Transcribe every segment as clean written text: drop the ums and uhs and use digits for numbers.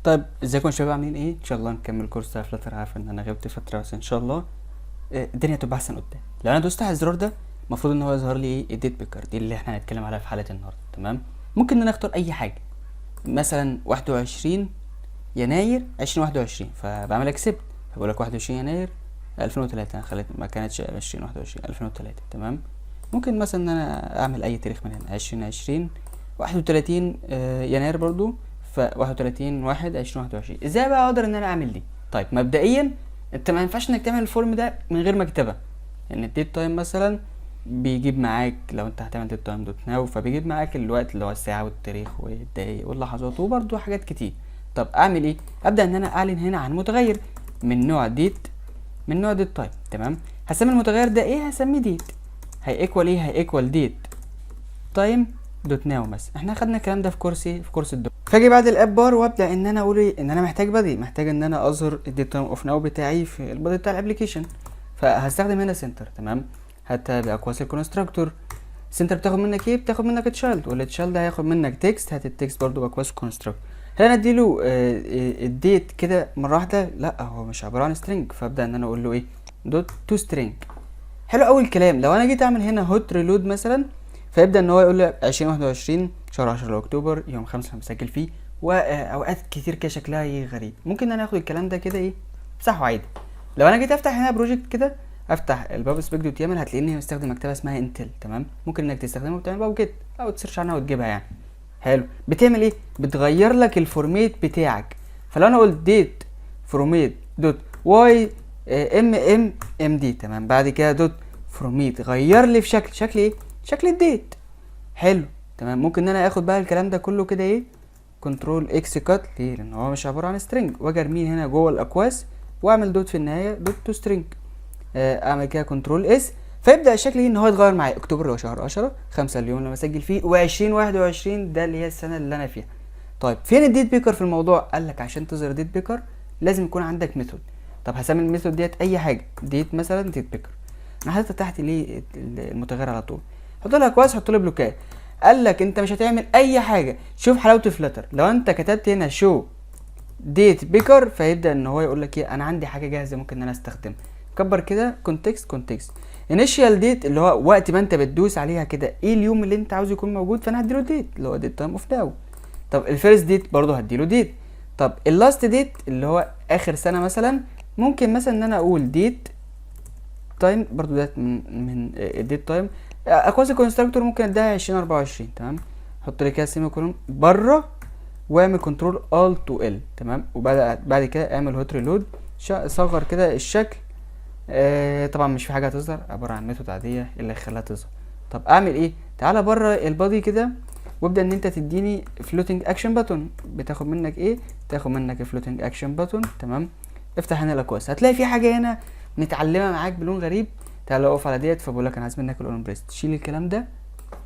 طيب ازيكم يا شباب، عاملين ايه؟ ان شاء الله نكمل كورس بتاع فلاتر. عارف ان انا غبت فتره، بس ان شاء الله الدنيا تبقى احسن قدام. لو انا دوست على الزرار ده المفروض ان هو يظهر لي ايه؟ الديت بيكر دي اللي احنا هنتكلم عليها في حلقه النهارده. تمام. ممكن ان انا اختار اي حاجه، مثلا 21 يناير 2021، فبعمل اكسبت، فبقول لك 21 يناير 2003. انا خليت ما كانتش 2021 2003. تمام. ممكن مثلا ان انا اعمل اي تاريخ من هنا 2020 31 يناير برضو، ف 31/1/2021. ازاي بقى اقدر ان انا اعمل دي؟ طيب مبدئيا انت ما ينفعش انك تعمل الفورم ده من غير مكتبه. ان الديت تايم مثلا بيجيب معاك، لو انت هتعمل ديت تايم دوت ناو فبيجيب معاك الوقت اللي هو الساعه والتاريخ والدقايق واللحظات وبرضو حاجات كتير. طب اعمل ايه؟ ابدا ان انا اعلن هنا عن متغير من نوع ديت، من نوع ديت تايم. تمام. هسمي المتغير ده ايه؟ هسميه ديت. هيكوال ايه؟ هيكوال ديت تايم دوت ناو مثلا. احنا خدنا الكلام ده في كورس ايه؟ في كورس الدو. فاجي بعد الاب بار وابدا ان انا اقول ايه؟ ان انا محتاج ان انا اظهر الديت تايم اوف ناو بتاعي في البادي بتاع الابلكيشن. فهستخدم هنا سنتر. تمام. هتابع اقواس الكونستراكتور. سنتر بتاخد منك ايه؟ بتاخد منك تشايلد، والتشايلد هياخد منك تكست. هات التكست برضو باقواس الكونستراكتور. هل انا اديله الديت كده مره واحده؟ لا، هو مش عباره عن سترينج، فابدا ان انا اقول له ايه؟ دوت تو سترينج. حلو قوي الكلام. لو انا جيت اعمل هنا هوت ريلود مثلا، فيبدا ان هو يقول لي 2021 شهر 10 اكتوبر يوم 5 مسجل فيه، واوقات كتير كده شكلها ايه؟ غريب. ممكن ان انا اخد الكلام ده كده ايه؟ امسحه عادي. لو انا جيت افتح هنا بروجكت كده، افتح الباب سبيك دوت يامل، هتلاقيني مستخدم مكتبه اسمها انتل. تمام. ممكن انك تستخدمها وتعمل بقى وجيت او تسيرش عنها وتجيبها يعني. حلو. بتعمل ايه؟ بتغير لك الفورميت بتاعك. فلو انا قلت ديت فورميت دوت واي ام دي، تمام، بعد كده دوت فورميت، غير لي في شكل ايه؟ شكل الديت. حلو. تمام. ممكن ان انا اخد بقى الكلام ده كله كده ايه؟ كنترول اكس كات. ليه؟ لان هو مش عباره عن سترينج، واجي ارميه هنا جوه الاقواس واعمل دوت في النهايه، دوت تو سترينج. اعمل كده كنترول اس، فيبدا الشكل ايه؟ ان هو يتغير معايا. اكتوبر اللي هو شهر 10، 5 اليوم اللي بسجل فيه، و2021 ده اللي هي السنه اللي انا فيها. طيب فين الديت بيكر في الموضوع؟ قال لك عشان تظهر ديت بيكر لازم يكون عندك ميثود. طب هسمي الميثود ديت اي حاجه، ديت مثلا ديت بيكر. انا حاطط تحت ليه المتغير على طول، حط لها كواس، حط له بلوكات. قال لك انت مش هتعمل اي حاجه. شوف حلاوه فلاتر، لو انت كتبت هنا شو ديت بيكر فيبدا ان هو يقول لك ايه؟ انا عندي حاجه جاهزه ممكن ان انا استخدمها. كبر كده كونتكست انيشال ديت، اللي هو وقت ما انت بتدوس عليها كده ايه اليوم اللي انت عاوز يكون موجود، فانا هديله ديت اللي هو ديت تايم اوف ناو. طب الفيرست ديت برضه هديله ديت. طب اللاست ديت اللي هو اخر سنه مثلا، ممكن مثلا ان انا اقول ديت تايم برضو ده من الديت تايم. اقواس الكونستراكتور ممكن اديها 2024. تمام. حط لي كده سيمي كولون بره، واعمل كنترول الت تو ال. تمام. وبعد كده اعمل هوت ريلود، صغر كده الشكل. طبعا مش في حاجه هتظهر، عباره عن ميثود عاديه اللي هيخليها تظهر. طب اعمل ايه؟ تعالى بره البادي كده، وابدا ان انت تديني فلوتنج اكشن باتون. بتاخد منك ايه؟ تاخد منك فلوتنج اكشن باتون. تمام. افتح هنا الاقواس، هتلاقي في حاجه هنا متعلمه معاك بلون غريب. تعالى اقف على ديت، فبقول لك انا عايز منك الاون بريست. شيل الكلام ده،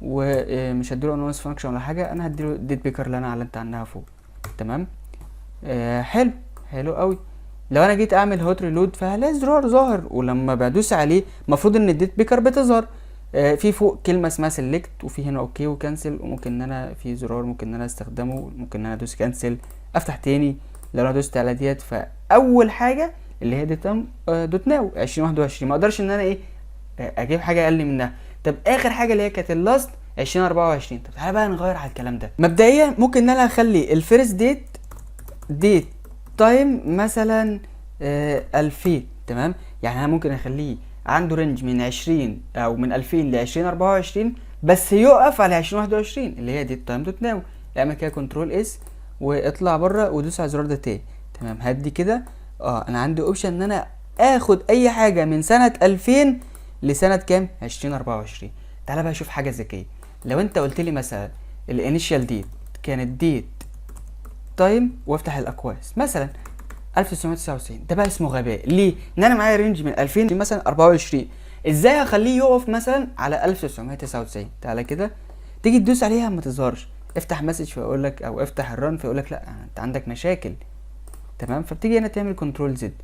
ومش هديله انونس فانكشن ولا حاجه، انا هديله ديت بيكر اللي انا علمت عنها فوق. تمام. حلو. حلو قوي. لو انا جيت اعمل هوت ريلود فهلاقي زرار ظاهر، ولما بدوس عليه المفروض ان الديت بيكر بتظهر. في فوق كلمه اسمها سيلكت، وفي هنا اوكي وكنسل، وممكن ان انا في زرار ممكن ان انا استخدمه، ممكن ان انا ادوس كنسل افتح تاني. لو انا دوست على ديت فاول حاجه اللي هي ديت دوت ناو 2021، ما اقدرش ان انا ايه؟ اجيب حاجه اقل منها. طب اخر حاجه اللي هي كانت اللاست 2024. طب تعالى بقى نغير على الكلام ده. مبدئيا ممكن ان انا اخلي الفيرست ديت تايم مثلا 2000. تمام. يعني انا ممكن اخليه عنده رينج من 20 او من 2000 ل 2024، بس يقف على 2021 اللي هي ديت تايم دوت ناو. اعمل كده كنترول اس واطلع بره ودوس على الزرار ده تاني. تمام. هدي كده. انا عندي اوبشن ان انا اخد اي حاجه من سنه 2000 لسنه كام؟ 2024. تعالى بقى شوف حاجه ذكيه. لو انت قلت لي مثلا الانيشال ديت كانت ديت تايم، وافتح الاقواس مثلا 1999، ده بقى اسمه غباء. ليه؟ ان انا معايا رينج من 2000 مثلا 24، ازاي هخليه يقف مثلا على 1999؟ تعالى كده تيجي تدوس عليها ما تظهرش. افتح مسج فيقول لك، او افتح الرن فيقول لك لا انت عندك مشاكل. تمام. فبتيجي هنا تعمل كنترول زد،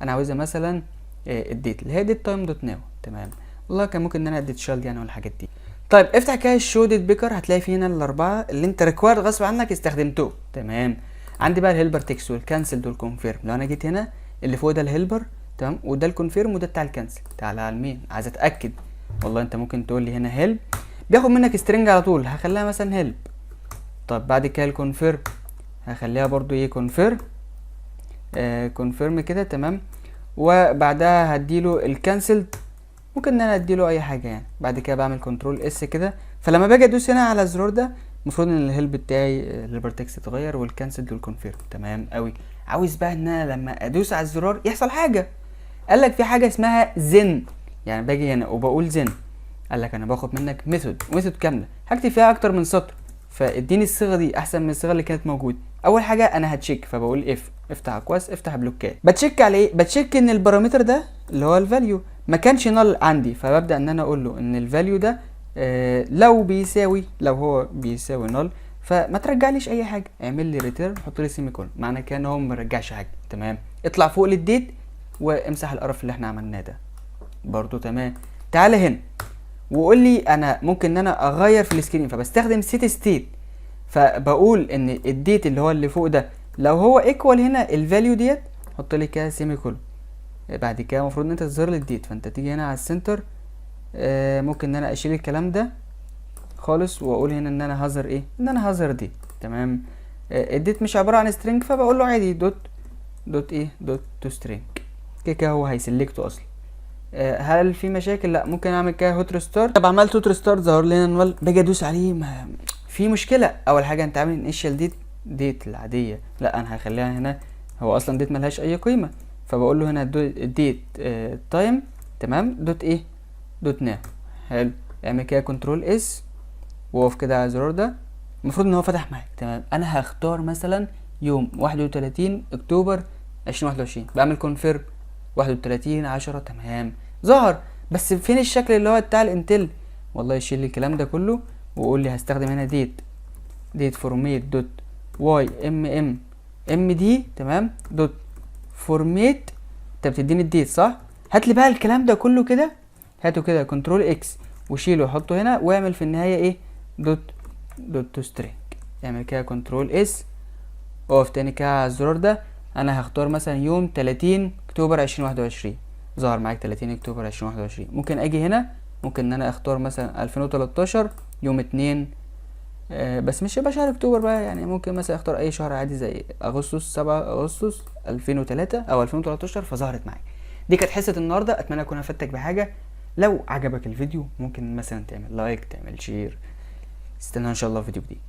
انا عاوزها مثلا الديت اللي هي ديت تايم دوت ناو. تمام. والله كان ممكن ان انا ادي تشالد يعني والحاجات دي. طيب افتح كده الشو ديت بيكر، هتلاقي فيه هنا الاربعه اللي انت ريكوايرد غصب عنك استخدمتهم. تمام. عندي بقى الهيلبر تكست والكانسل دول كونفيرم. لو انا جيت هنا اللي فوق ده الهيلبر تمام، وده الكونفيرم وده بتاع الكانسل. تعالى على المين، عايز اتاكد. والله انت ممكن تقول لي هنا هيلب بياخد منك سترينج على طول، هخليها مثلا هيلب. طب بعد كده الكونفيرم هخليها برضو ايه كونفيرم، كونفيرم كده تمام. وبعدها هديله الكانسل، ممكن ان انا اديله اي حاجه يعني. بعد كده بعمل كنترول اس كده، فلما باجي ادوس هنا على الزرار ده المفروض ان الهيلب بتاعي الهيلبر تكست اتغير والكانسل والكونفيرم. تمام قوي. عاوز بقى ان انا لما ادوس على الزرار يحصل حاجه. قال لك في حاجه اسمها زن، يعني باجي هنا وبقول زن، قال لك انا باخد منك ميثود كامله هكتب فيها اكتر من سطر، فاديني الصيغه دي احسن من الصيغه اللي كانت موجوده. اول حاجه انا هتشيك، فبقول افتح اكواس، افتح بلوكات. بتشيك على ايه؟ بتشيك ان البارامتر ده اللي هو الفاليو ما كانش نال عندي، فببدا ان انا اقول له ان الفاليو ده لو هو بيساوي نال فما ترجعليش اي حاجه، اعمل لي ريتيرن، حط لي سيمي كولون، معنى كده ان هو ما رجعش حاجه. تمام. اطلع فوق للديت وامسح القرف اللي احنا عملناه ده برضو. تمام. تعالى هنا وقول لي انا ممكن ان انا اغير في السكرين، فبستخدم سيت ستيت، فبقول ان الديت اللي هو اللي فوق ده لو هو ايكوال هنا الفاليو ديت حط لي كده سيمي كولون. بعد كده المفروض ان انت تظهر لي الديت، فانت تيجي هنا على السنتر، ممكن ان انا اشيل الكلام ده خالص واقول هنا ان انا هظهر ايه، ان انا هظهر ديت. تمام. الديت مش عباره عن سترينج، فبقول له عادي دوت ايه دوت تو سترينج. كده هو هيسلكته اصلا. هل في مشاكل؟ لا. ممكن اعمل كده هوت ريستار. طب عملت هوت ريستار ظهر لي هنا نوال، باجي ادوس عليه ما في مشكله. اول حاجه انت عامل انيشال ديت العاديه، لا انا هخليها هنا، هو اصلا ديت ملهاش اي قيمه، فبقول له هنا ديت تايم تمام دوت ايه دوت ناو. حلو. اعمل كده كنترول اس واقف كده على الزرار ده، المفروض ان هو فتح معاك. تمام. انا هختار مثلا يوم 31 اكتوبر 2021، بعمل كونفيرم 31/10. تمام. ظهر. بس فين الشكل اللي هو بتاع الانتل؟ والله يشيل لي الكلام ده كله وقول لي هستخدم هنا ديت فورميت دوت واي ام دي تمام دوت فورميت. انت بتديني الديت صح؟ هات لي بقى الكلام ده كله كده، هاته كده كنترول اكس وشيله وحطه هنا، واعمل في النهايه ايه دوت تو سترينج. اعمل كده كنترول اس واقف تاني كده على الزرار ده. انا هختار مثلا يوم 30 اكتوبر 2021، ظهر معاك 30 اكتوبر 2021. ممكن اجي هنا، ممكن ان انا اختار مثلا 2013 يوم 2 بس مش يبقى شهر اكتوبر بقى، يعني ممكن مثلا اختار اي شهر عادي زي اغسطس 7 اغسطس 2003 او 2013، فظهرت معاك. دي كانت حصه النهارده، اتمنى اكون افدتك بحاجه. لو عجبك الفيديو ممكن مثلا تعمل لايك، تعمل شير. استنى ان شاء الله فيديو جديد.